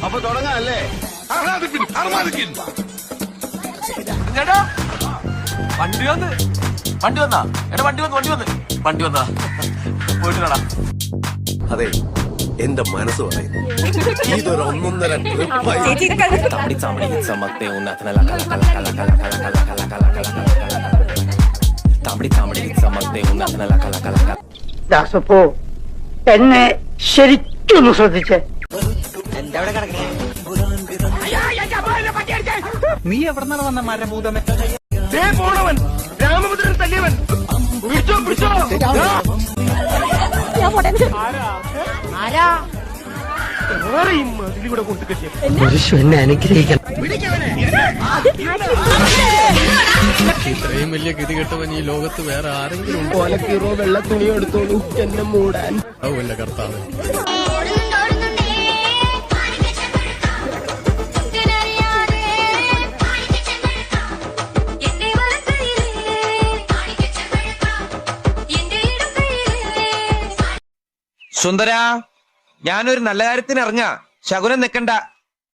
അപ്പൊ തുടങ്ങാല്ലേ? ചേട്ടാ വണ്ടി വന്നാ എടാ വണ്ടി വന്നാ പോയിട്ട് കാണാം. അതെ, എന്റെ മനസ്സ് പറയുന്നു ഇതൊരു 1.5 ട്രിപ്പായി. ദാസപ്പോ എന്നെ ശരിക്കൊന്ന് ശ്രദ്ധിച്ചേ. നീ എവിടെന്നാണ് വന്ന മരഭൂതമേ? പോണവൻ രാമഭദ്രൻ തല്ലിയവൻ. പിടിച്ചോ മതിലൂടെ കൊണ്ടുകെട്ടിയ എന്നെ അനുഗ്രഹിക്കണം. ഇത്രയും വലിയ ഗതികെട്ടവൻ ഈ ലോകത്ത് വേറെ ആരെങ്കിലും ഉണ്ടോ? ഓലക്കീറോ വെള്ള തുണി എടുത്തോളൂ എന്നെ മൂടാൻ. അതുമല്ല കർത്താവ്. സുന്ദര, ഞാനൊരു നല്ല കാര്യത്തിന് ഇറങ്ങാ. ശകുനം നിക്കണ്ട.